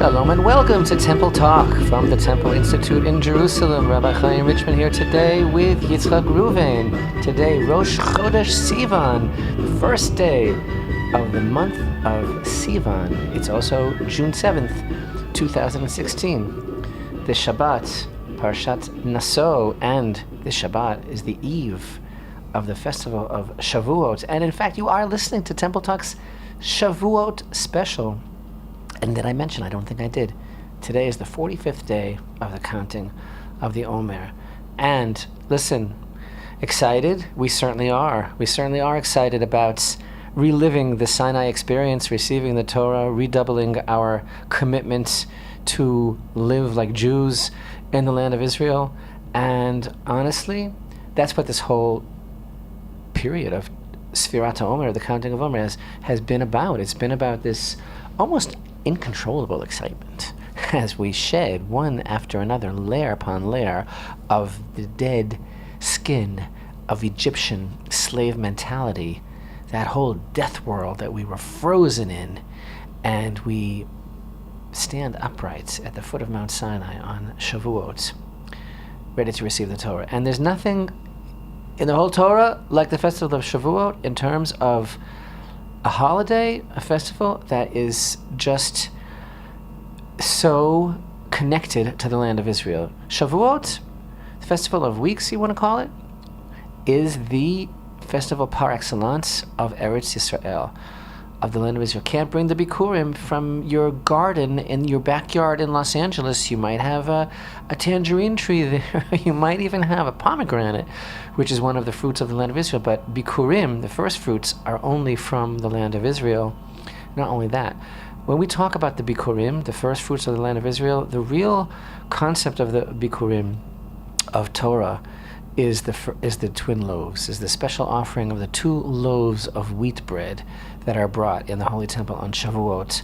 Shalom and welcome to Temple Talk from the Temple Institute in Jerusalem. Rabbi Richman here today with Yitzchak Reuven. Today, Rosh Chodesh Sivan, the first day of the month of Sivan. It's also June 7th, 2016. The Shabbat, Parshat Naso, and the Shabbat is the eve of the Festival of Shavuot. And in fact, you are listening to Temple Talk's Shavuot special. And did I mention? I don't think I did. Today is the 45th day of the counting of the Omer. And listen, excited? We certainly are. We certainly are excited about reliving the Sinai experience, receiving the Torah, redoubling our commitment to live like Jews in the land of Israel. And honestly, that's what this whole period of Sfirat HaOmer, the counting of Omer, has been about. It's been about this almost incontrollable excitement as we shed one after another, layer upon layer, of the dead skin of Egyptian slave mentality, that whole death world that we were frozen in, and we stand upright at the foot of Mount Sinai on Shavuot, ready to receive the Torah. And there's nothing in the whole Torah like the Festival of Shavuot in terms of a holiday, a festival that is just so connected to the land of Israel. Shavuot, the Festival of Weeks, you want to call it, is the festival par excellence of Eretz Yisrael, of the land of Israel. Can't bring the Bikurim from your garden in your backyard in Los Angeles. You might have a tangerine tree there. You might even have a pomegranate, which is one of the fruits of the land of Israel. But Bikurim, the first fruits, are only from the land of Israel. Not only that, when we talk about the Bikurim, the first fruits of the land of Israel, the real concept of the Bikurim of Torah is the twin loaves, is the special offering of the 2 loaves of wheat bread that are brought in the Holy Temple on Shavuot,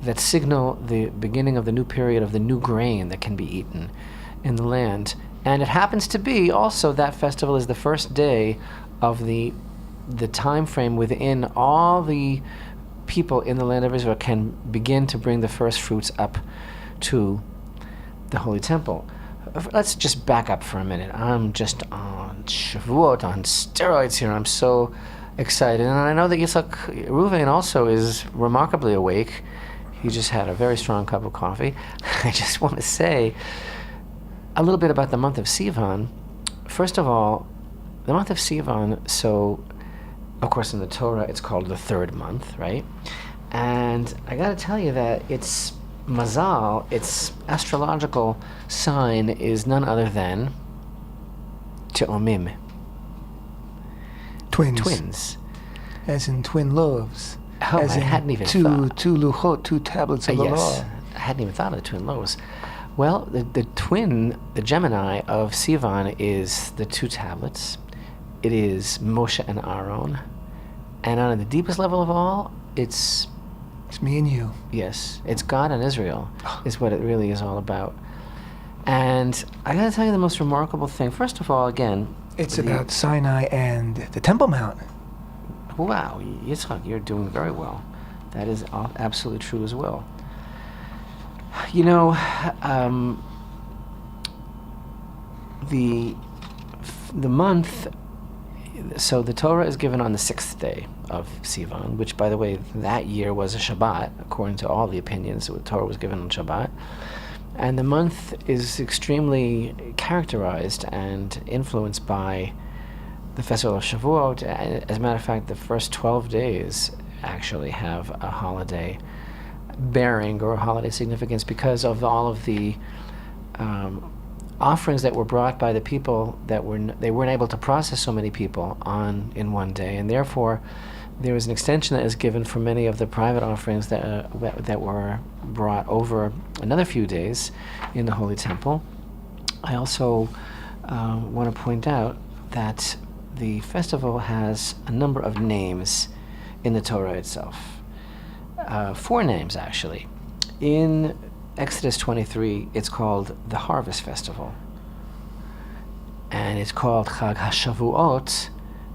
that signal the beginning of the new period of the new grain that can be eaten in the land. And it happens to be also that festival is the first day of the time frame within all the people in the land of Israel can begin to bring the first fruits up to the Holy Temple. Let's just back up for a minute. I'm just on Shavuot, on steroids here. I'm so excited. And I know that Yitzchak Reuven also is remarkably awake. He just had a very strong cup of coffee. I just want to say a little bit about the month of Sivan. First of all, the month of Sivan, so of course in the Torah it's called the 3rd month, right? And I got to tell you that it's Mazal, its astrological sign is none other than Te'omim. Twins. As in twin loaves. Oh, as I in hadn't even two thought. 2 luchot, 2 tablets of the Yes, law. I hadn't even thought of the twin loaves. Well, the twin, the Gemini of Sivan is the 2 tablets. It is Moshe and Aaron. And on the deepest level of all, it's me and you. Yes, it's God and Israel is what it really is all about. And I got to tell you the most remarkable thing. First of all, again, It's about Sinai and the Temple Mount. Wow, Yitzchak, you're doing very well. That is absolutely true as well. You know, the month. So the Torah is given on the 6th day of Sivan, which, by the way, that year was a Shabbat, according to all the opinions. The Torah was given on Shabbat. And the month is extremely characterized and influenced by the Festival of Shavuot. As a matter of fact, the first 12 days actually have a holiday bearing or a holiday significance because of all of the offerings that were brought by the people that they weren't able to process so many people in one day, and therefore there was an extension that is given for many of the private offerings that were brought over another few days in the Holy Temple. I also want to point out that the festival has a number of names in the Torah itself. 4 names, actually. In Exodus 23, it's called the Harvest Festival. And it's called Chag,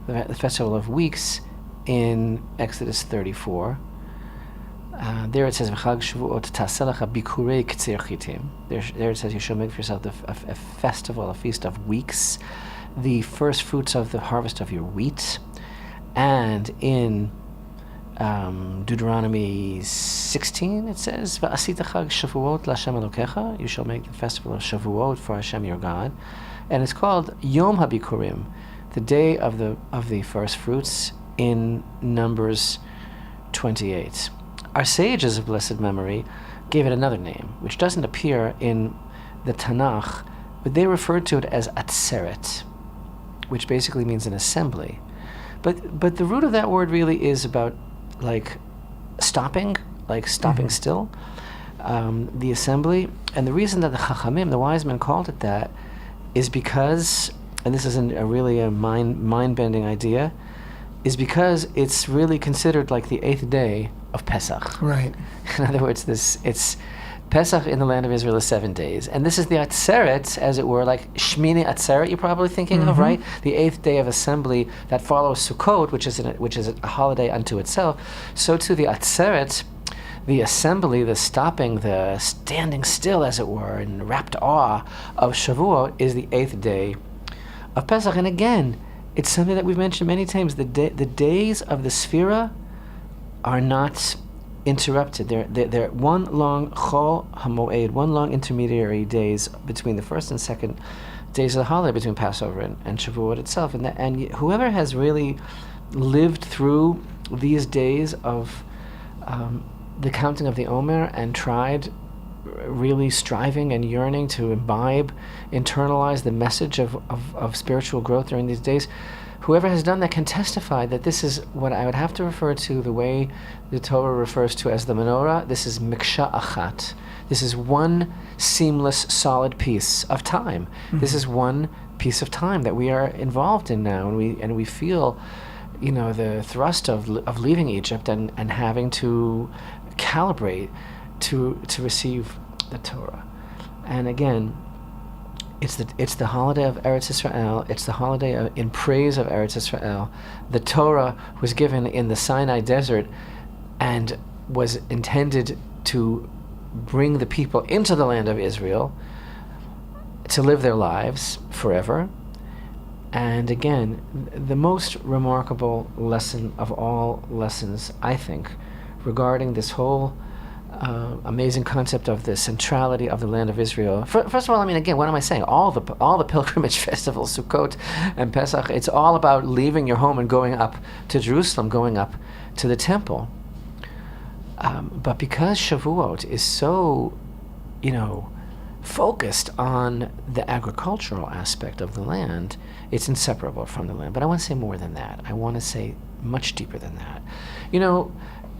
the Festival of Weeks, in Exodus 34. There it says, "V'chag Shavuot taseh lecha bikurei k'tzir chitim." There it says, you shall make for yourself a festival, a feast of weeks, the first fruits of the harvest of your wheat. And in Deuteronomy 16, it says, "V'asita chag Shavuot l'Hashem Elokecha." You shall make the festival of Shavuot for Hashem your God, and it's called Yom HaBikurim, the day of the first fruits, in Numbers 28. Our sages of blessed memory gave it another name, which doesn't appear in the Tanakh, but they referred to it as Atzeret, which basically means an assembly. But the root of that word really is about stopping still, the assembly. And the reason that the Chachamim, the wise men, called it that is because, and this isn't really a mind-bending idea, is because it's really considered like the 8th day of Pesach. Right. In other words, it's Pesach in the land of Israel is 7 days. And this is the Atzeret, as it were, like Shmini Atzeret you're probably thinking of, right? The 8th day of assembly that follows Sukkot, which is a holiday unto itself. So too the Atzeret, the assembly, the stopping, the standing still, as it were, in rapt awe of Shavuot, is the 8th day of Pesach. And again, it's something that we've mentioned many times. The days of the Sphira are not interrupted. They're one long Chol HaMoed, one long intermediary days between the first and second days of the holiday, between Passover and Shavuot itself. And whoever has really lived through these days of the counting of the Omer and tried, really striving and yearning to internalize the message of spiritual growth during these days, whoever has done that can testify that this is what I would have to refer to the way the Torah refers to as the menorah. This is miksha achat. This is one seamless, solid piece of time. This is one piece of time that we are involved in now, and we feel, the thrust of leaving Egypt and having to calibrate to receive the Torah. And again, it's the holiday of Eretz Israel. It's the holiday in praise of Eretz Israel. The Torah was given in the Sinai desert and was intended to bring the people into the land of Israel to live their lives forever. And again, the most remarkable lesson of all lessons, I think, regarding this whole amazing concept of the centrality of the land of Israel. First of all, again, what am I saying? All the pilgrimage festivals, Sukkot and Pesach, it's all about leaving your home and going up to Jerusalem, going up to the temple. But because Shavuot is so, focused on the agricultural aspect of the land, it's inseparable from the land. But I want to say more than that. I want to say much deeper than that.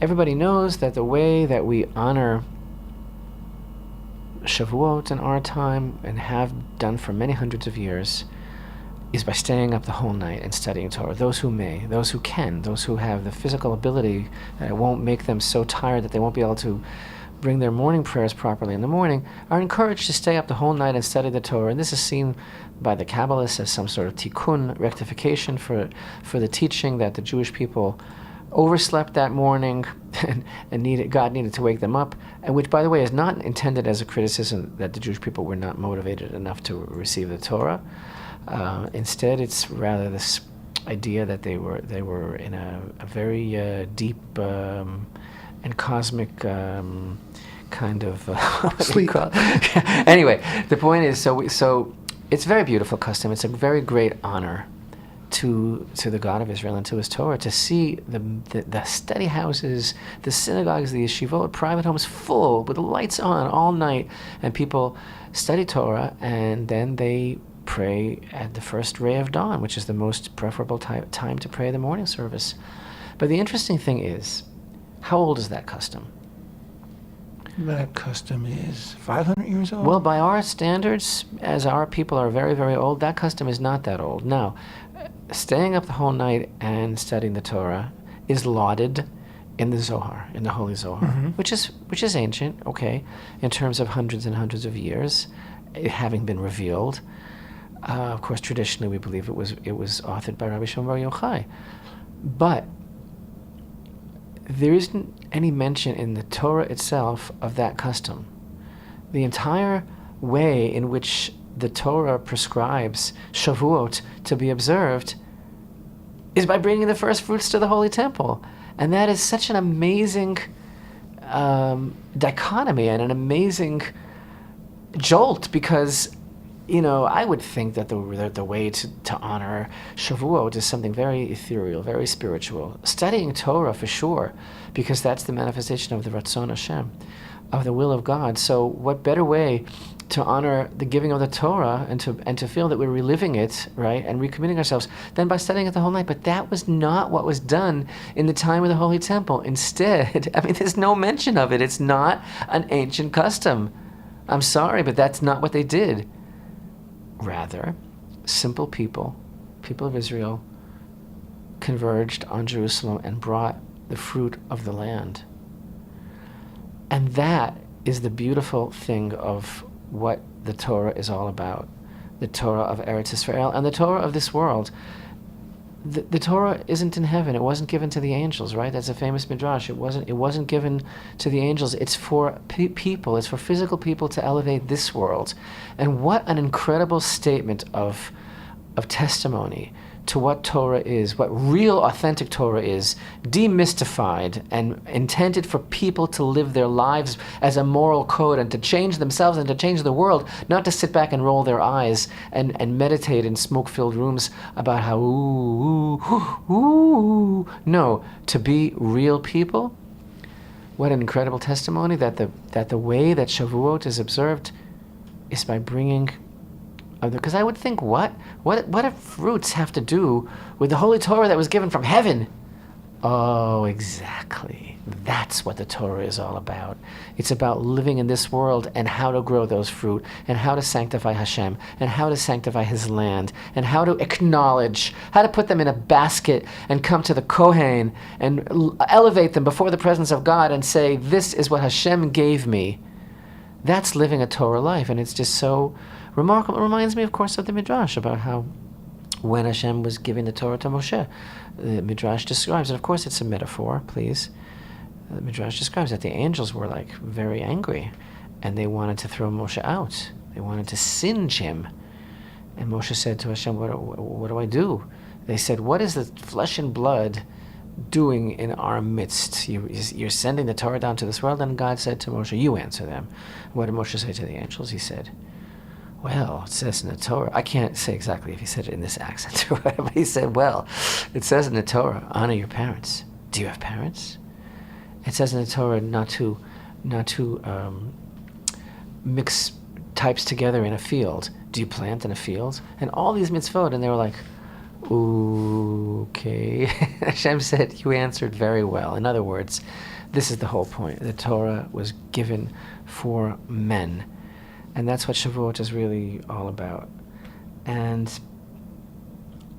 Everybody knows that the way that we honor Shavuot in our time, and have done for many hundreds of years, is by staying up the whole night and studying Torah. Those who may, those who can, those who have the physical ability that it won't make them so tired that they won't be able to bring their morning prayers properly in the morning, are encouraged to stay up the whole night and study the Torah. And this is seen by the Kabbalists as some sort of tikkun, rectification for the teaching that the Jewish people overslept that morning and God needed to wake them up, and which, by the way, is not intended as a criticism that the Jewish people were not motivated enough to receive the Torah. Instead, it's rather this idea that they were in a very deep and cosmic kind of sleep. Anyway, the point is, so it's a very beautiful custom. It's a very great honor to the God of Israel and to His Torah, to see the study houses, the synagogues, the yeshivot, private homes full with the lights on all night, and people study Torah, and then they pray at the first ray of dawn, which is the most preferable time to pray the morning service. But the interesting thing is, how old is that custom? That custom is 500 years old? Well, by our standards, as our people are very, very old, that custom is not that old. Now, staying up the whole night and studying the Torah is lauded in the Zohar, in the Holy Zohar, which is ancient, okay, in terms of hundreds and hundreds of years, it having been revealed. Of course, traditionally, we believe it was authored by Rabbi Shimon Bar Yochai. But there isn't any mention in the Torah itself of that custom. The entire way in which the Torah prescribes Shavuot to be observed is by bringing the first fruits to the Holy Temple. And that is such an amazing dichotomy and an amazing jolt, because I would think that the way to honor Shavuot is something very ethereal, very spiritual. Studying Torah for sure, because that's the manifestation of the Ratzon Hashem, of the will of God. So what better way to honor the giving of the Torah and to feel that we're reliving it, right, and recommitting ourselves, than by studying it the whole night? But that was not what was done in the time of the Holy Temple. Instead, there's no mention of it. It's not an ancient custom. I'm sorry, but that's not what they did. Rather, simple people of Israel, converged on Jerusalem and brought the fruit of the land. And that is the beautiful thing of what the Torah is all about. The Torah of Eretz Israel and the Torah of this world. The Torah isn't in heaven. It wasn't given to the angels, right? That's a famous midrash. It wasn't given to the angels. It's for people. It's for physical people to elevate this world. And what an incredible statement of testimony to what Torah is, what real authentic Torah is, demystified and intended for people to live their lives as a moral code and to change themselves and to change the world, not to sit back and roll their eyes and meditate in smoke-filled rooms about how ooh. No, to be real people. What an incredible testimony that the way that Shavuot is observed is by bringing. Because I would think, what do fruits have to do with the Holy Torah that was given from heaven? Oh, exactly. That's what the Torah is all about. It's about living in this world and how to grow those fruit, and how to sanctify Hashem, and how to sanctify His land, and how to acknowledge, how to put them in a basket and come to the Kohen and elevate them before the presence of God and say, this is what Hashem gave me. That's living a Torah life, and it's just so remarkable. It reminds me, of course, of the Midrash about how when Hashem was giving the Torah to Moshe, the Midrash describes, and of course it's a metaphor, please, the Midrash describes that the angels were very angry, and they wanted to throw Moshe out. They wanted to singe him. And Moshe said to Hashem, what do I do? They said, what is the flesh and blood doing in our midst? You're sending the Torah down to this world. And God said to Moshe, you answer them. What did Moshe say to the angels? He said, well, it says in the Torah, I can't say exactly if he said it in this accent or whatever, but he said, well, it says in the Torah, honor your parents. Do you have parents? It says in the Torah not to mix types together in a field. Do you plant in a field? And all these mitzvot, and they were like, okay. Hashem said, you answered very well. In other words, this is the whole point. The Torah was given for men. And that's what Shavuot is really all about. And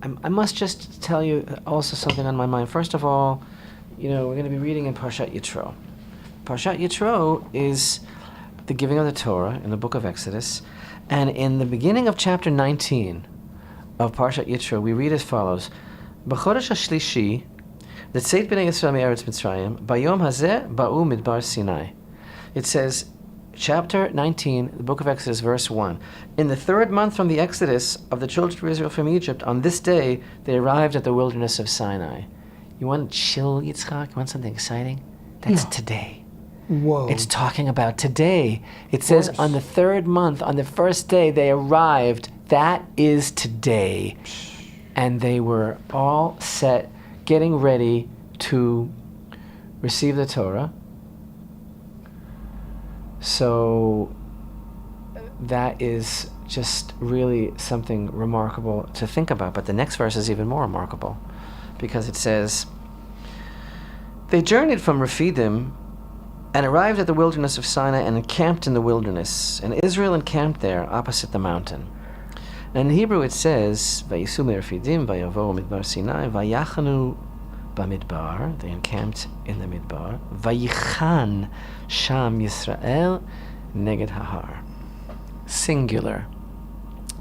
I must just tell you also something on my mind. First of all, we're going to be reading in Parshat Yitro. Parshat Yitro is the giving of the Torah in the book of Exodus. And in the beginning of chapter 19 of Parshat Yitro, we read as follows: B'chodesh hashlishi, l'tzeit b'nei Yisrael me'eretz Mitzrayim, bayom hazeh ba'u midbar Sinai. It says, chapter 19, the book of Exodus, verse 1. In the third month from the exodus of the children of Israel from Egypt, on this day they arrived at the wilderness of Sinai. You want to chill, Yitzchak? You want something exciting? That's today. Whoa. It's talking about today. It says on the third month, on the first day they arrived. That is today. And they were all set, getting ready to receive the Torah. So that is just really something remarkable to think about. But the next verse is even more remarkable, because it says, they journeyed from Rephidim and arrived at the wilderness of Sinai and encamped in the wilderness. And Israel encamped there opposite the mountain. And in Hebrew it says, Vayisu me'Rephidim vayavohu midbar Sinai vayachanu bamidbar. They encamped in the midbar. Vayichan sham Yisrael neged hahar. Singular.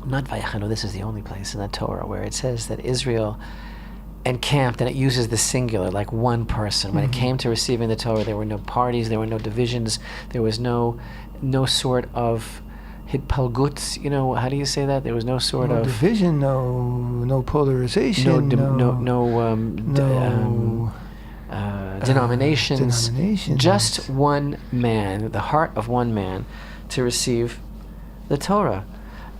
Not vayachanu. This is the only place in the Torah where it says that Israel encamped, and it uses the singular, like one person. When it came to receiving the Torah, there were no parties, there were no divisions, there was no sort of hitpalgut, how do you say that? There was no sort no of division, no polarization, denominations. denominations. Just one man, the heart of one man, to receive the Torah.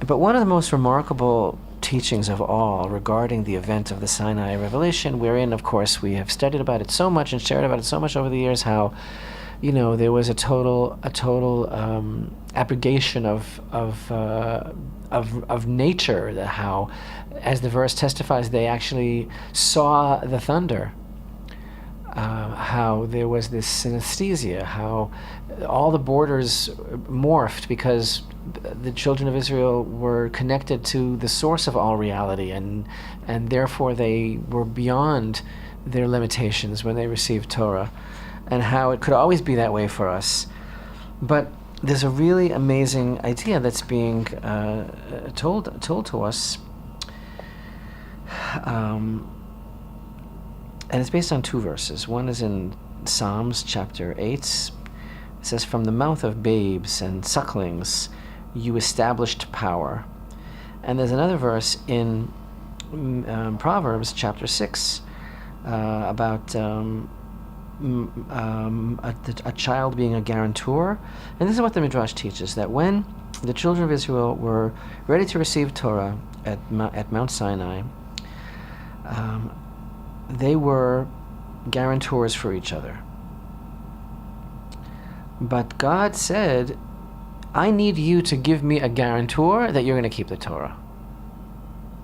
But one of the most remarkable teachings of all regarding the event of the Sinai Revelation, wherein, of course, we have studied about it so much and shared about it so much over the years, how there was a total abrogation of nature. How, as the verse testifies, they actually saw the thunder. How there was this synesthesia. How all the borders morphed because the children of Israel were connected to the source of all reality, and therefore they were beyond their limitations when they received Torah. And how it could always be that way for us. But there's a really amazing idea that's being told to us, and it's based on two verses. One is in Psalms chapter 8. It says, "From the mouth of babes and sucklings you established power." And there's another verse in Proverbs chapter 6 about a child being a guarantor. And this is what the Midrash teaches, that when the children of Israel were ready to receive Torah at Mount Sinai, they were guarantors for each other. But God said, I need you to give me a guarantor that you're going to keep the Torah.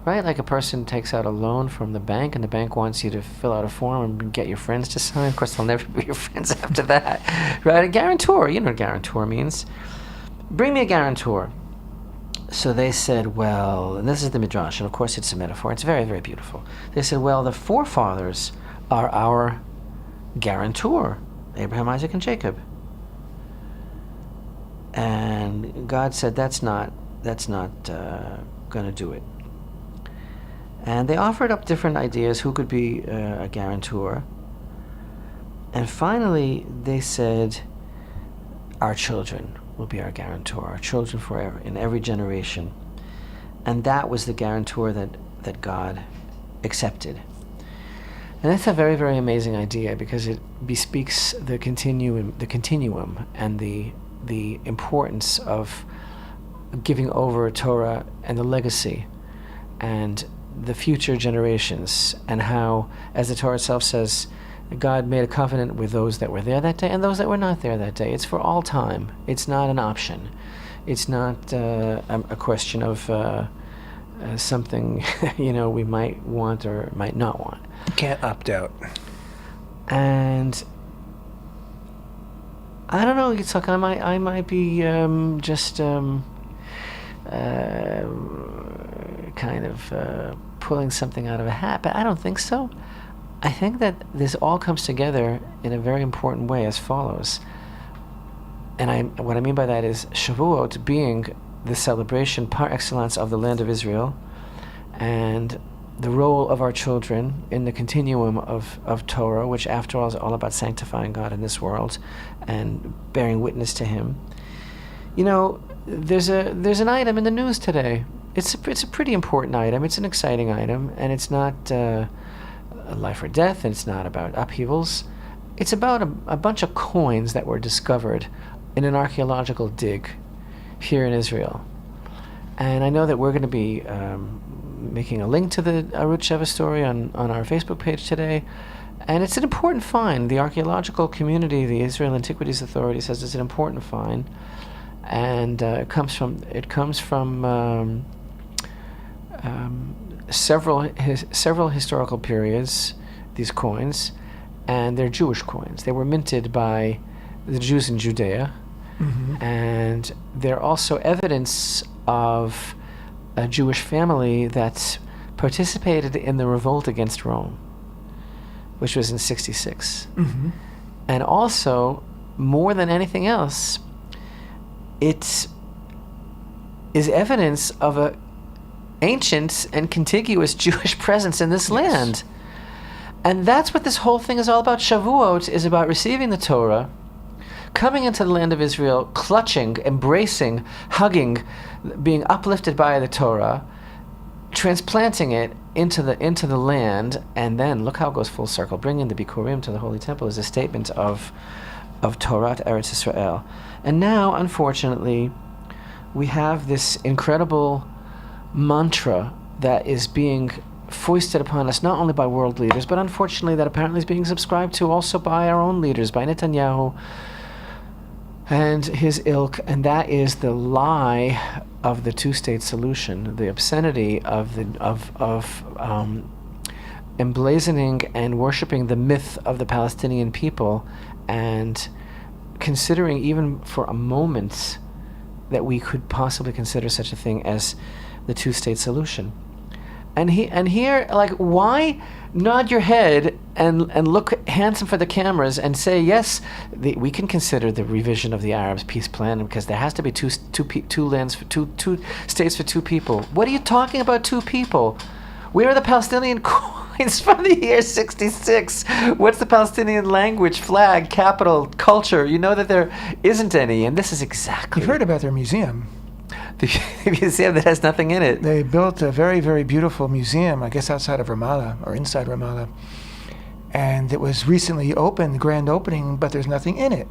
Right? Like a person takes out a loan from the bank, and the bank wants you to fill out a form and get your friends to sign. Of course, they'll never be your friends after that. Right? A guarantor. You know what a guarantor means. Bring me a guarantor. So they said, well, and this is the Midrash, and of course it's a metaphor. It's very, very beautiful. They said, well, the forefathers are our guarantor, Abraham, Isaac, and Jacob. And God said, that's not going to do it. And they offered up different ideas who could be a guarantor. And finally, they said, our children will be our guarantor, our children forever, in every generation. And that was the guarantor that God accepted. And that's a very, very amazing idea, because it bespeaks the continuum and the importance of giving over Torah and the legacy and the future generations, and how, as the Torah itself says, God made a covenant with those that were there that day and those that were not there that day. It's for all time. It's not an option. It's not a question of something we might want or might not want. You can't opt out. And I don't know, Yitzchak, I might be just kind of pulling something out of a hat, but I don't think so. I think that this all comes together in a very important way as follows. And what I mean by that is Shavuot being the celebration par excellence of the land of Israel, and the role of our children in the continuum of Torah, which after all is all about sanctifying God in this world and bearing witness to Him. There's an item in the news today. It's a pretty important item. It's an exciting item, and it's not life or death, and it's not about upheavals. It's about a bunch of coins that were discovered in an archaeological dig here in Israel. And I know that we're going to be making a link to the Arut Sheva story on our Facebook page today. And it's an important find. The archaeological community, the Israel Antiquities Authority, says it's an important find. And it comes from several historical periods, these coins, and they're Jewish coins. They were minted by the Jews in Judea, and they're also evidence of a Jewish family that participated in the revolt against Rome, which was in 66. And also, more than anything else, it is evidence of a ancient and contiguous Jewish presence in this land. And that's what this whole thing is all about. Shavuot is about receiving the Torah, coming into the land of Israel, clutching, embracing, hugging, being uplifted by the Torah, transplanting it into the land, and then look how it goes full circle. Bringing the Bikurim to the Holy Temple is a statement of Torah to Eretz Israel. And now, unfortunately, we have this incredible mantra that is being foisted upon us not only by world leaders, but unfortunately that apparently is being subscribed to also by our own leaders, by Netanyahu and his ilk, and that is the lie of the two-state solution, the obscenity of emblazoning and worshiping the myth of the Palestinian people, and considering even for a moment that we could possibly consider such a thing as the two-state solution. And here, like, why nod your head and look handsome for the cameras and say, yes, we can consider the revision of the Arabs' peace plan because there has to be two lands for two states for two people. What are you talking about, two people? Where are the Palestinian coins from the year 66? What's the Palestinian language, flag, capital, culture? You know that there isn't any, and this is exactly... You've heard about their museum. The museum that has nothing in it. They built a very, very beautiful museum, I guess outside of Ramallah, or inside Ramallah. And it was recently opened, grand opening, but there's nothing in it.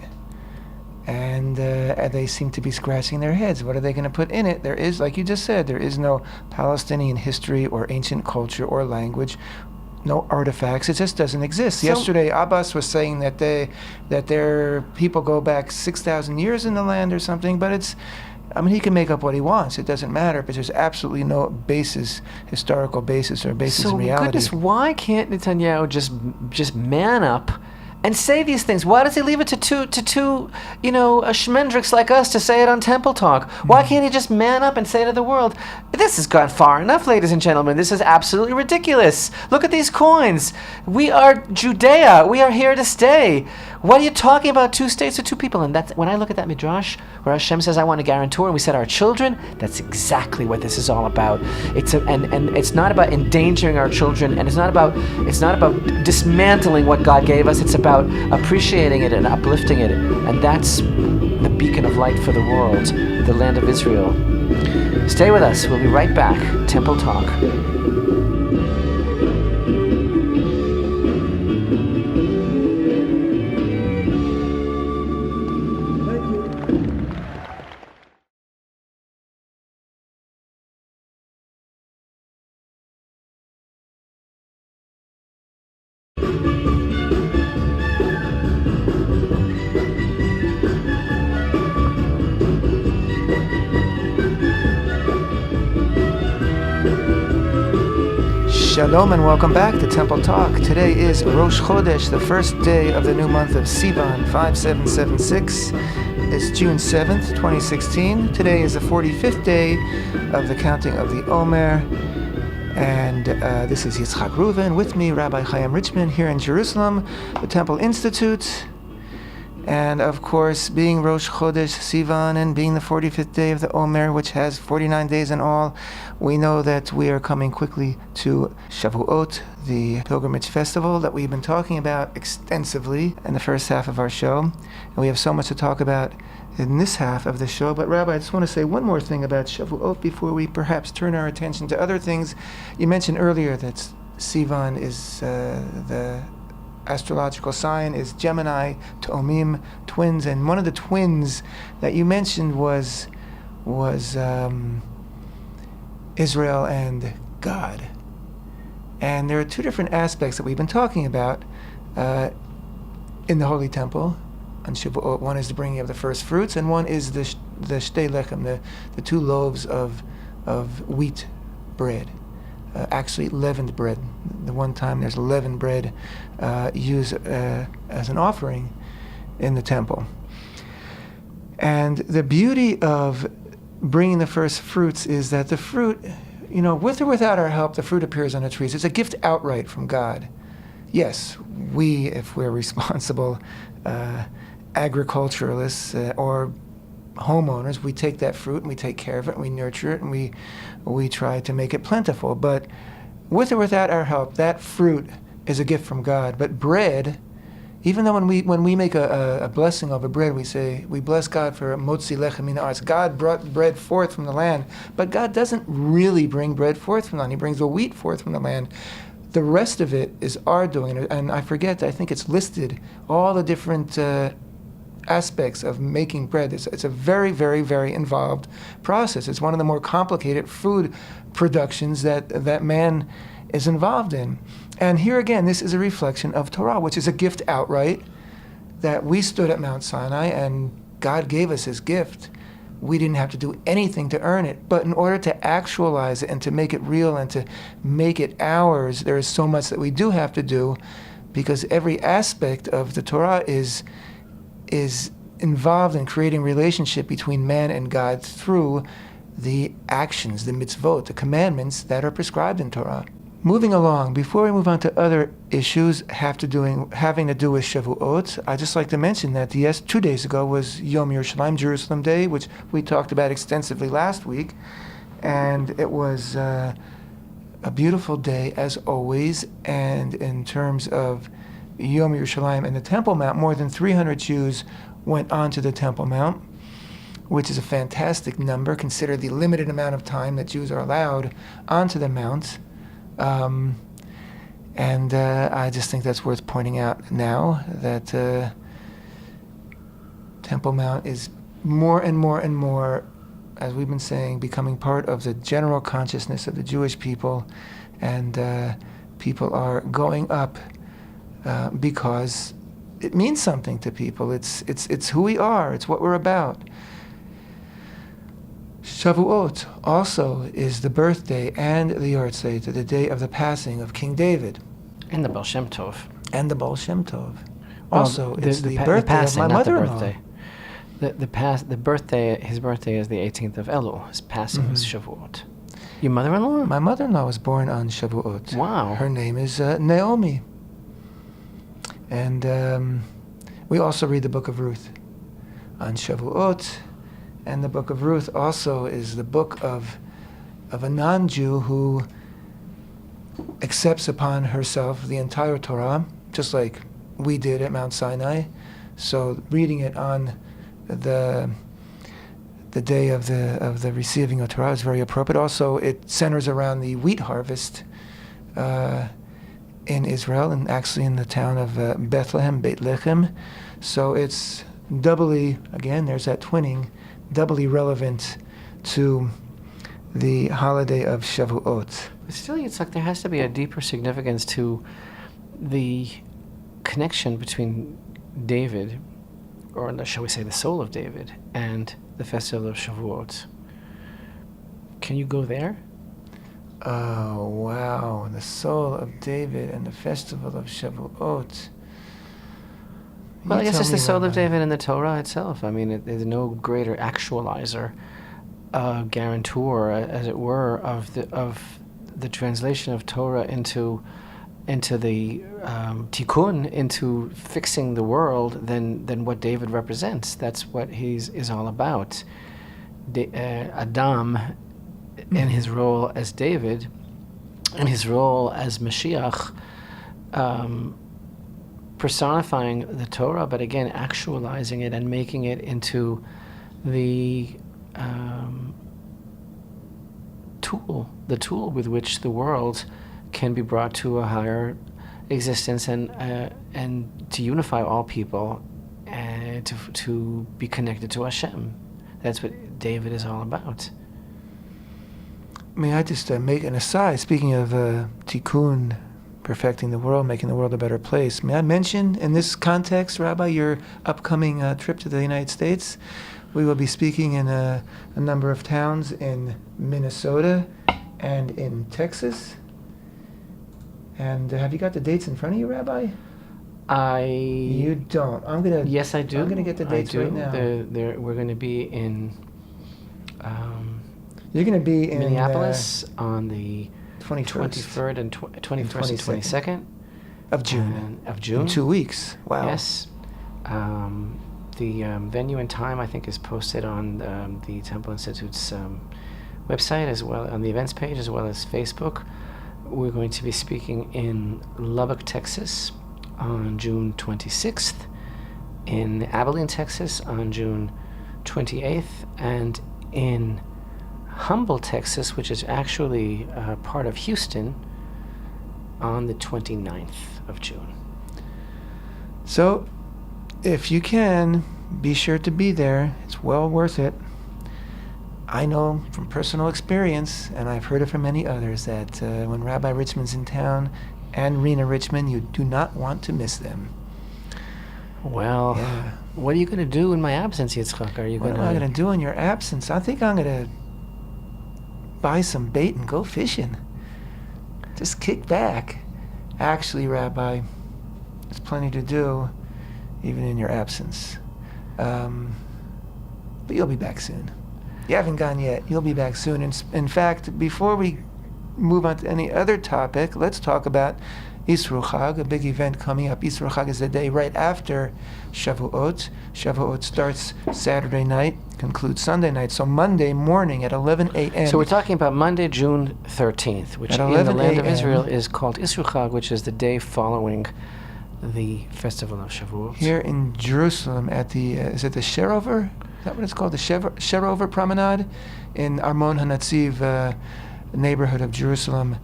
And they seem to be scratching their heads. What are they going to put in it? There is, like you just said, there is no Palestinian history or ancient culture or language, no artifacts. It just doesn't exist. Yesterday, Abbas was saying that their people go back 6,000 years in the land or something, but it's... I mean, he can make up what he wants. It doesn't matter, but there's absolutely no basis, historical basis or basis in reality. So, goodness, why can't Netanyahu just man up and say these things? Why does he leave it to two schmendricks like us to say it on Temple Talk? Why can't he just man up and say to the world, this has gone far enough, ladies and gentlemen. This is absolutely ridiculous. Look at these coins. We are Judea. We are here to stay. What are you talking about, two states or two people? And that's when I look at that midrash where Hashem says, I want a guarantor, and we said our children, that's exactly what this is all about. And it's not about endangering our children, and it's not about dismantling what God gave us. It's about appreciating it and uplifting it. And that's the beacon of light for the world, the land of Israel. Stay with us. We'll be right back. Temple Talk. Shalom and welcome back to Temple Talk. Today is Rosh Chodesh, the first day of the new month of Sivan, 5776. It's June 7th, 2016. Today is the 45th day of the counting of the Omer. And this is Yitzchak Reuven, with me, Rabbi Richman, here in Jerusalem, the Temple Institute. And of course, being Rosh Chodesh Sivan and being the 45th day of the Omer, which has 49 days in all, we know that we are coming quickly to Shavuot, the pilgrimage festival that we've been talking about extensively in the first half of our show. And we have so much to talk about in this half of the show. But Rabbi, I just want to say one more thing about Shavuot before we perhaps turn our attention to other things. You mentioned earlier that Sivan is the astrological sign is Gemini, Tomim, twins, and one of the twins that you mentioned was Israel and God. And there are two different aspects that we've been talking about in the Holy Temple on Shavuot. One is the bringing of the first fruits, and one is the shtei lechem, the two loaves of wheat bread. Actually leavened bread. The one time there's leavened bread used as an offering in the temple. And the beauty of bringing the first fruits is that the fruit, with or without our help, the fruit appears on the trees. It's a gift outright from God. Yes, we, if we're responsible agriculturalists or homeowners, we take that fruit and we take care of it and we nurture it and we try to make it plentiful. But with or without our help, that fruit is a gift from God. But bread, even though when we make a blessing over bread, we say, we bless God for motzi lechem min haaretz. God brought bread forth from the land. But God doesn't really bring bread forth from the land. He brings the wheat forth from the land. The rest of it is our doing. And I think it's listed, all the different aspects of making bread. It's a very, very, very involved process. It's one of the more complicated food productions that man is involved in. And here again, this is a reflection of Torah, which is a gift outright, that we stood at Mount Sinai and God gave us his gift. We didn't have to do anything to earn it. But in order to actualize it and to make it real and to make it ours, there is so much that we do have to do, because every aspect of the Torah is involved in creating relationship between man and God through the actions, the mitzvot, the commandments that are prescribed in Torah. Moving along, before we move on to other issues having to do with Shavuot, I'd just like to mention that 2 days ago was Yom Yerushalayim, Jerusalem Day, which we talked about extensively last week, and it was a beautiful day as always. And in terms of Yom Yerushalayim and the Temple Mount, more than 300 Jews went onto the Temple Mount, which is a fantastic number. Consider the limited amount of time that Jews are allowed onto the Mount. And I just think that's worth pointing out now, that Temple Mount is more and more and more, as we've been saying, becoming part of the general consciousness of the Jewish people, and people are going up because it means something to people. It's who we are. It's what we're about. Shavuot also is the birthday and the Yortzeit, the day of the passing of King David. And the Baal Shem Tov. And the Baal Shem Tov. Well, Also, it's the birthday passing, of my not the mother-in-law. birthday. The birthday, his birthday is the 18th of Elul. His passing is Shavuot. Your mother-in-law? My mother-in-law was born on Shavuot. Wow. Her name is Naomi. And we also read the book of Ruth on Shavuot. And the book of Ruth also is the book of a non-Jew who accepts upon herself the entire Torah, just like we did at Mount Sinai. So reading it on the day of the receiving of Torah is very appropriate. Also, it centers around the wheat harvest in Israel, and actually in the town of Bethlehem, Beit Lechem. So it's doubly, again, there's that twinning, doubly relevant to the holiday of Shavuot. But still, it's like there has to be a deeper significance to the connection between David, or shall we say the soul of David, and the Festival of Shavuot. Can you go there? Oh, wow. The soul of David and the Festival of Shavuot. Well, I guess it's the soul of Rabbi. David in the Torah itself. I mean, there's no greater actualizer, guarantor, as it were, of the translation of Torah into the tikkun, into fixing the world, than what David represents. That's what is all about. Adam, in his role as David, and his role as Mashiach, personifying the Torah, but again actualizing it and making it into the tool with which the world can be brought to a higher existence, and to unify all people, and to be connected to Hashem. That's what David is all about. May I just make an aside? Speaking of tikkun, perfecting the world, making the world a better place, may I mention in this context, Rabbi, your upcoming trip to the United States? We will be speaking in a number of towns in Minnesota and in Texas. And have you got the dates in front of you, Rabbi? You don't. Yes, I do. I'm gonna get the dates right now. We're going to be in. You're going to be in Minneapolis on the 21st and 21st and 22nd of June. In 2 weeks. Wow. Yes. The venue and time, I think, is posted on the Temple Institute's website, as well on the events page, as well as Facebook. we're going to be speaking in Lubbock, Texas on June 26th, in Abilene, Texas on June 28th, and in Humble, Texas, which is actually part of Houston, on the 29th of June. So, if you can, be sure to be there. It's well worth it. I know from personal experience, and I've heard it from many others, that when Rabbi Richman's in town and Rena Richman, you do not want to miss them. Well, Yeah. what are you going to do in my absence, Yitzchak? Are you What going am I going to do in your absence? I think I'm going to buy some bait and go fishing. Just kick back. Actually, Rabbi, there's plenty to do, even in your absence. But you'll be back soon. You haven't gone yet. You'll be back soon. In fact, before we move on to any other topic, let's talk about Yisro Chag, a big event coming up. Yisro Chag is the day right after Shavuot. Shavuot starts Saturday night, concludes Sunday night. So Monday morning at 11 a.m. So we're talking about Monday, June 13th, which At in the 11 land of a.m. Israel is called Yisro Chag, which is the day following the Festival of Shavuot. Here in Jerusalem at the, is it the Sherover? Is that what it's called? The Sherover Promenade in Armon HaNatziv neighborhood of Jerusalem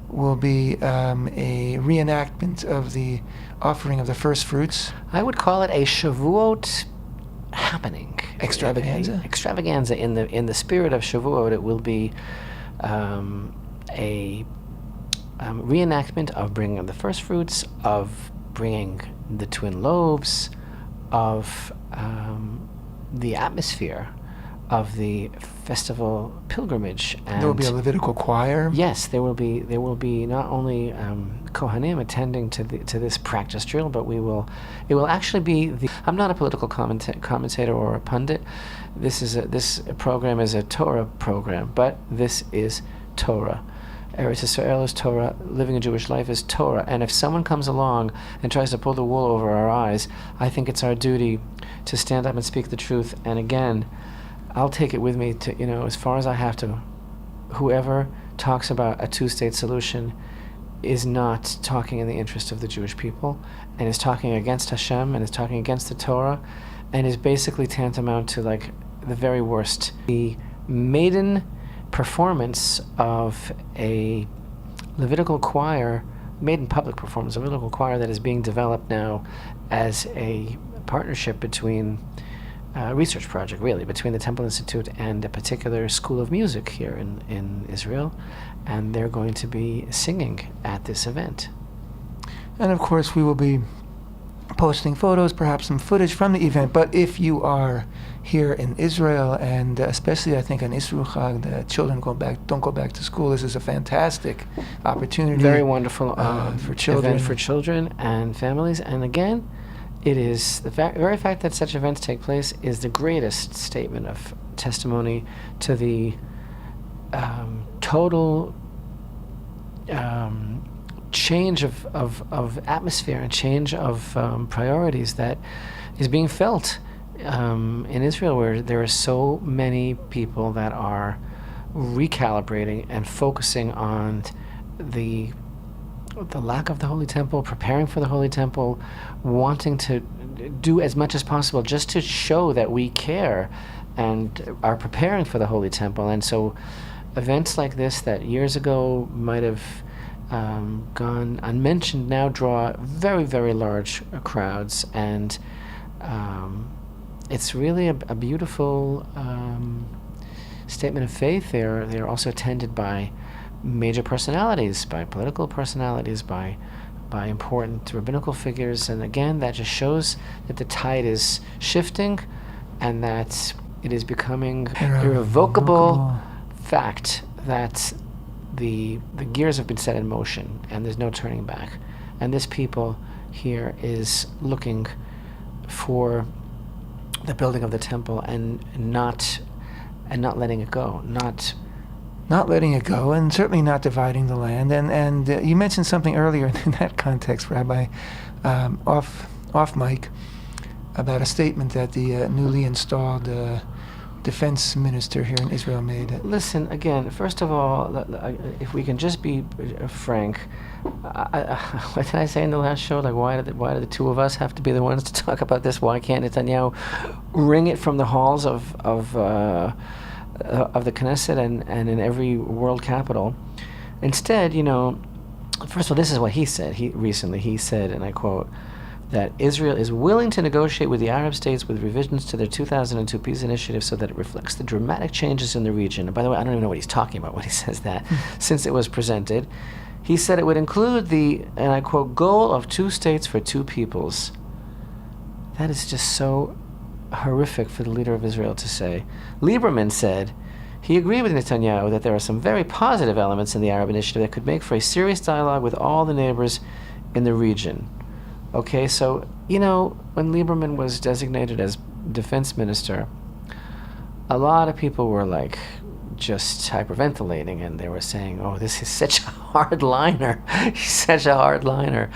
will be a reenactment of the offering of the First-Fruits. I would call it a Shavuot happening. Extravaganza? Extravaganza. In the spirit of Shavuot, it will be a reenactment of bringing of the First-Fruits, of bringing the twin loaves, of the atmosphere of the festival pilgrimage. And There will be a Levitical choir. yes, there will be not only Kohanim attending to this practice drill, but it will actually be I'm not a political commentator or a pundit. This program is a Torah program, but this is Torah. Eretz Yisrael is Torah. Living a Jewish life is Torah. And if someone comes along and tries to pull the wool over our eyes, I think it's our duty to stand up and speak the truth. And again, I'll take it with me to, as far as I have to. Whoever talks about a two-state solution is not talking in the interest of the Jewish people, and is talking against Hashem, and is talking against the Torah, and is basically tantamount to like the very worst. The maiden performance of a Levitical choir, maiden public performance of a Levitical choir that is being developed now as a partnership between research project, really, between the Temple Institute and a particular school of music here in Israel, and they're going to be singing at this event. And of course, we will be posting photos, perhaps some footage from the event. But if you are here in Israel, and especially I think on Yisro Chag, the children don't go back to school, this is a fantastic opportunity. Very wonderful for children. event for children and families. And again, it is the very fact that such events take place is the greatest statement of testimony to the total change of atmosphere and change of priorities that is being felt in Israel, where there are so many people that are recalibrating and focusing on the lack of the Holy Temple, preparing for the Holy Temple, wanting to do as much as possible just to show that we care and are preparing for the Holy Temple. And so events like this that years ago might have gone unmentioned now draw very, very large crowds. And it's really a beautiful statement of faith. They're also attended by major personalities, by political personalities, by important rabbinical figures, and again, that just shows that the tide is shifting, and that it is becoming irrevocable fact that the gears have been set in motion, and there's no turning back. And this people here is looking for the building of the temple and not letting it go, not letting it go, and certainly not dividing the land. And you mentioned something earlier in that context, Rabbi, off mic, about a statement that the newly installed defense minister here in Israel made. Listen, again, first of all, if we can just be frank, what did I say in the last show? Like, why do the two of us have to be the ones to talk about this? Why can't Netanyahu ring it from the halls of the Knesset and in every world capital? Instead, first of all, this is what he said. He said, and I quote, that Israel is willing to negotiate with the Arab states with revisions to their 2002 peace initiative so that it reflects the dramatic changes in the region. And by the way, I don't even know what he's talking about when he says that, since it was presented. He said it would include the, and I quote, goal of 2 states for 2 peoples. That is just so horrific for the leader of Israel to say. Lieberman said he agreed with Netanyahu that there are some very positive elements in the Arab initiative that could make for a serious dialogue with all the neighbors in the region. Okay, so, when Lieberman was designated as defense minister, a lot of people were like just hyperventilating, and they were saying, oh, this is such a hard-liner. He's such a hard-liner.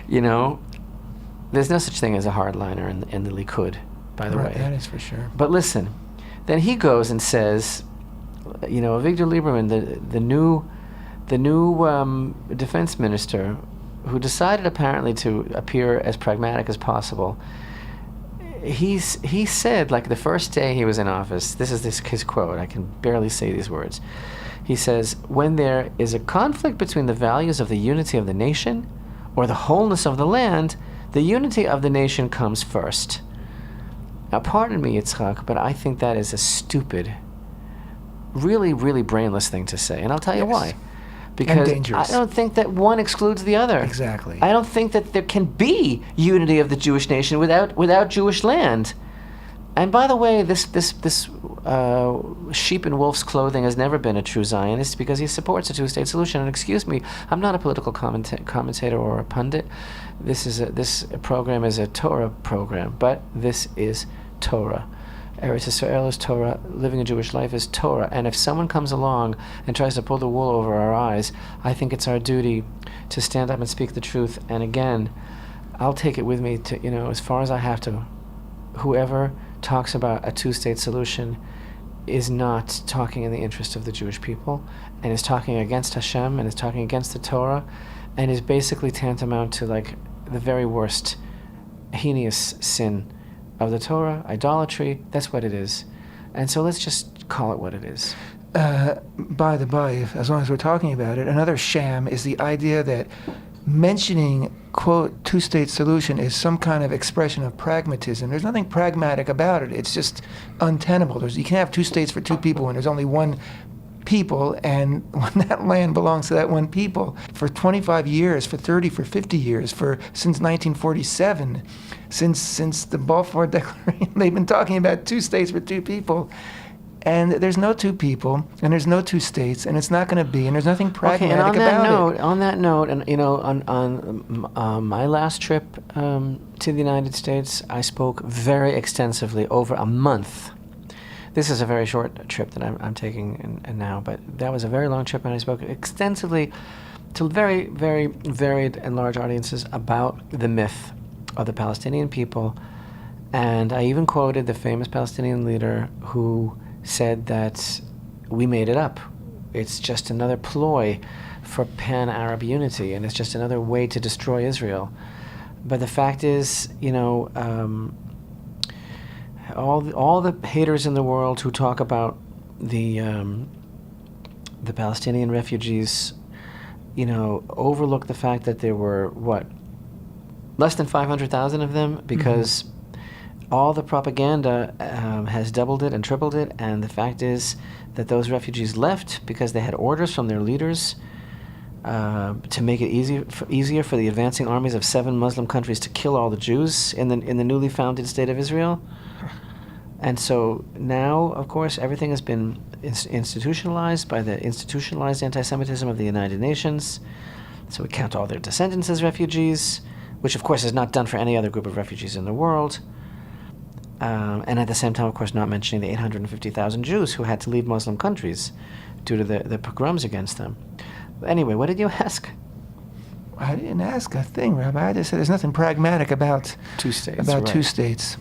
There's no such thing as a hardliner in the Likud, by the way. That is for sure. But listen, then he goes and says, Avigdor Lieberman, the new defense minister, who decided apparently to appear as pragmatic as possible, he said, like the first day he was in office, this is his quote, I can barely say these words. He says, when there is a conflict between the values of the unity of the nation or the wholeness of the land, the unity of the nation comes first. Now, pardon me, Yitzchak, but I think that is a stupid, really, really brainless thing to say, and I'll tell you why. Because I don't think that one excludes the other. Exactly. I don't think that there can be unity of the Jewish nation without Jewish land. And by the way, this sheep in wolf's clothing has never been a true Zionist because he supports a 2-state solution. And excuse me, I'm not a political commentator or a pundit. This program is a Torah program, but this is Torah. Eretz Yisrael is Torah, living a Jewish life is Torah. And if someone comes along and tries to pull the wool over our eyes, I think it's our duty to stand up and speak the truth. And again, I'll take it with me to, as far as I have to. Whoever talks about a 2-state solution is not talking in the interest of the Jewish people, and is talking against Hashem, and is talking against the Torah, and is basically tantamount to like the very worst, heinous sin of the Torah, idolatry. That's what it is. And so let's just call it what it is. By the by, as long as we're talking about it, another sham is the idea that mentioning, quote, 2-state solution is some kind of expression of pragmatism. There's nothing pragmatic about it. It's just untenable. You can't have 2 states for 2 people when there's only one people, and when that land belongs to that one people. For 25 years, for 30, for 50 years, since 1947, since the Balfour Declaration, they've been talking about 2 states for 2 people. And there's no 2 people, and there's no 2 states, and it's not going to be, and there's nothing pragmatic about it. On that note, and on my last trip to the United States, I spoke very extensively over a month. This is a very short trip that I'm taking now, but that was a very long trip, and I spoke extensively to very, very varied and large audiences about the myth of the Palestinian people. And I even quoted the famous Palestinian leader who said that we made it up. It's just another ploy for pan-Arab unity, and it's just another way to destroy Israel. But the fact is, all the haters in the world who talk about the Palestinian refugees, overlook the fact that there were less than 500,000 of them, because all the propaganda has doubled it and tripled it, and the fact is that those refugees left because they had orders from their leaders to make it easier for the advancing armies of 7 Muslim countries to kill all the Jews in the newly founded state of Israel. And so now, of course, everything has been institutionalized by the institutionalized anti-Semitism of the United Nations. So we count all their descendants as refugees, which of course is not done for any other group of refugees in the world. And at the same time, of course, not mentioning the 850,000 Jews who had to leave Muslim countries due to the pogroms against them. Anyway, what did you ask? I didn't ask a thing, Rabbi. I just said there's nothing pragmatic about 2 states. About 2 states.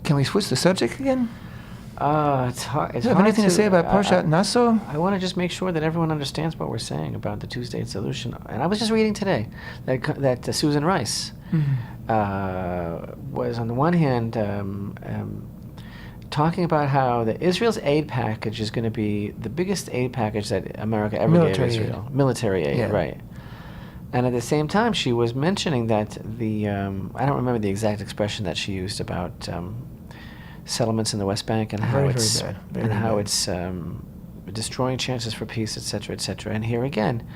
Can we switch the subject again? It's hard. It's Do you have hard anything to say about Parshat Naso? I want to just make sure that everyone understands what we're saying about the Tuesday solution. And I was just reading today that Susan Rice was, on the one hand, talking about how Israel's aid package is going to be the biggest aid package that America ever gave Israel. Military aid, right. And at the same time, she was mentioning that I don't remember the exact expression that she used about settlements in the West Bank and how it's destroying chances for peace, etc., etc. And here again,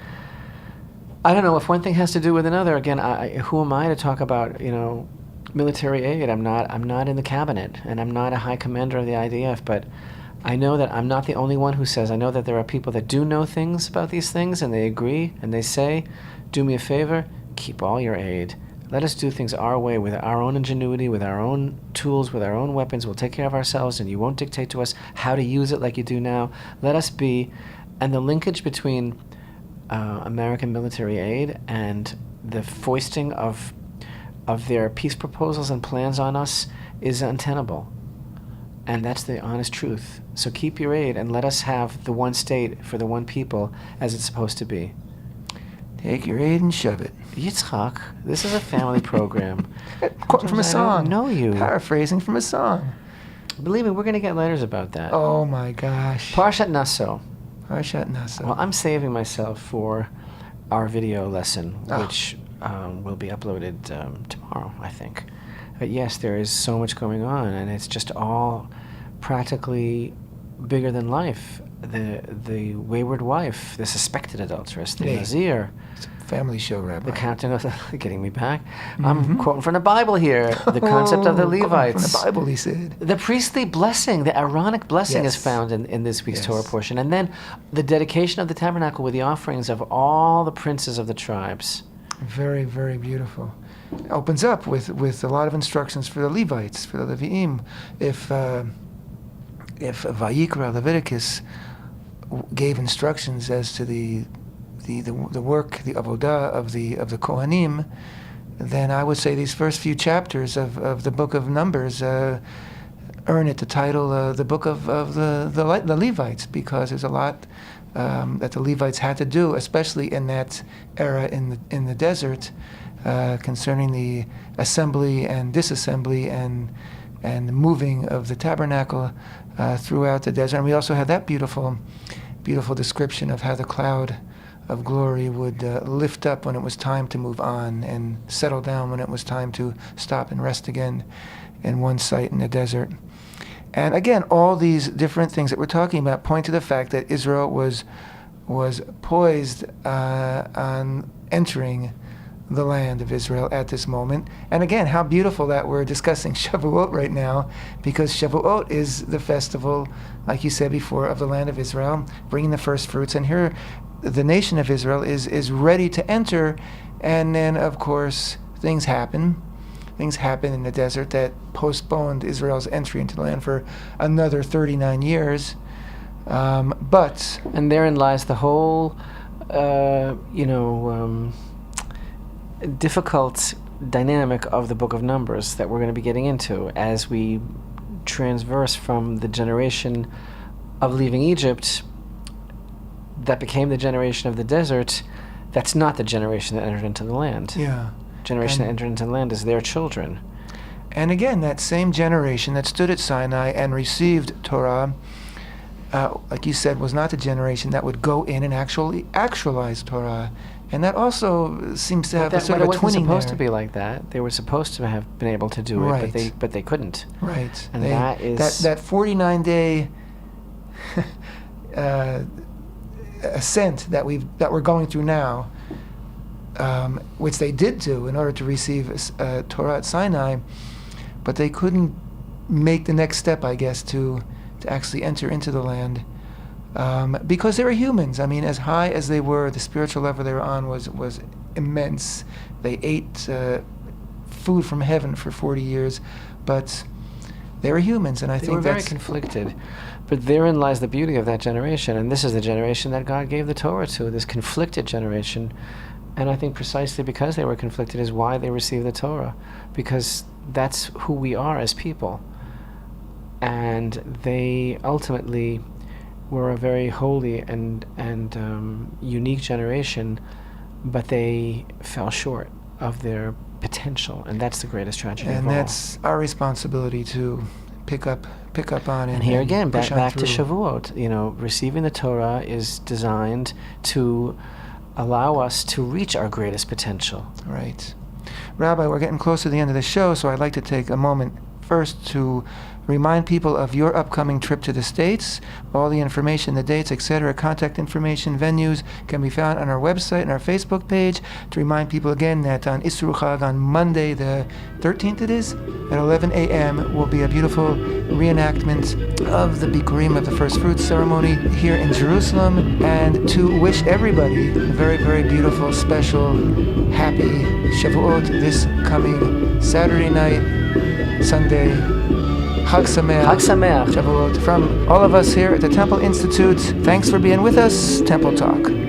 I don't know if one thing has to do with another. Again, who am I to talk about military aid? I'm not in the cabinet, and I'm not a high commander of the IDF. But I know that I'm not the only one who says. I know that there are people that do know things about these things, and they agree, and they say, "Do me a favor, keep all your aid. Let us do things our way, with our own ingenuity, with our own tools, with our own weapons. We'll take care of ourselves, and you won't dictate to us how to use it like you do now. Let us be." And the linkage between American military aid and the foisting of their peace proposals and plans on us is untenable. And that's the honest truth. So keep your aid and let us have the one state for the one people as it's supposed to be. Take your aid and shove it. Yitzchak, this is a family program. Quoting from a song. I don't know you. Paraphrasing from a song. Believe me, we're going to get letters about that. Oh my gosh. Parshat Naso. Parshat Naso. Well, I'm saving myself for our video lesson, which will be uploaded tomorrow, I think. But yes, there is so much going on, and it's just all practically bigger than life. The wayward wife, the suspected adulteress, the Nazir. It's a family show, Rabbi. The counting of getting me back. I'm quoting from the Bible here. The concept of the Levites. From the Bible, he said. The priestly blessing, the Aaronic blessing is found in this week's Torah portion. And then the dedication of the tabernacle with the offerings of all the princes of the tribes. Very, very beautiful. It opens up with a lot of instructions for the Levites, for the Levi'im. If Vayikra, Leviticus, gave instructions as to the work, the avodah of the Kohanim, then I would say these first few chapters of the book of Numbers earn it the title the book of the Levites, because there's a lot that the Levites had to do, especially in that era in the desert, concerning the assembly and disassembly and the moving of the tabernacle throughout the desert. And we also had that beautiful description of how the cloud of glory would lift up when it was time to move on and settle down when it was time to stop and rest again in one site in the desert. And again, all these different things that we're talking about point to the fact that Israel was poised on entering the land of Israel at this moment. And again, how beautiful that we're discussing Shavuot right now, because Shavuot is the festival, like you said before, of the land of Israel, bringing the first fruits. And here, the nation of Israel is ready to enter. And then, of course, things happen. Things happen in the desert that postponed Israel's entry into the land for another 39 years. And therein lies the whole, difficult dynamic of the book of Numbers that we're going to be getting into as we transverse from the generation of leaving Egypt that became the generation of the desert. That's not the generation that entered into the land. Yeah. Generation that entered into the land is their children. And again, that same generation that stood at Sinai and received Torah, like you said, was not the generation that would go in and actually actualize Torah. And that also seems to have a sort of a twinning there. It wasn't supposed to be like that. They were supposed to have been able to do it, but they couldn't. Right. And that is... That 49-day ascent that we're going through now, which they did do in order to receive Torah at Sinai, but they couldn't make the next step, I guess, to actually enter into the land. Because they were humans. I mean, as high as they were, the spiritual level they were on was immense. They ate food from heaven for 40 years, but they were humans, and I think they were very conflicted. But therein lies the beauty of that generation, and this is the generation that God gave the Torah to, this conflicted generation. And I think precisely because they were conflicted is why they received the Torah, because that's who we are as people. and they ultimately were a very holy and unique generation, but they fell short of their potential, and that's the greatest tragedy of And all. that's our responsibility to pick up on And here again, push back on to through. Shavuot. Receiving the Torah is designed to allow us to reach our greatest potential. Right. Rabbi, we're getting close to the end of the show, so I'd like to take a moment first to remind people of your upcoming trip to the States. All the information, the dates, etc., contact information, venues can be found on our website and our Facebook page. To remind people again that on Isru Chag, on Monday the 13th it is, at 11 a.m. will be a beautiful reenactment of the Bikurim, of the First-Fruits ceremony here in Jerusalem, and to wish everybody a very, very beautiful, special, happy Shavuot this coming Saturday night, Sunday. Chag Sameach. Chag Sameach. Shavuot. From all of us here at the Temple Institute, thanks for being with us. Temple Talk.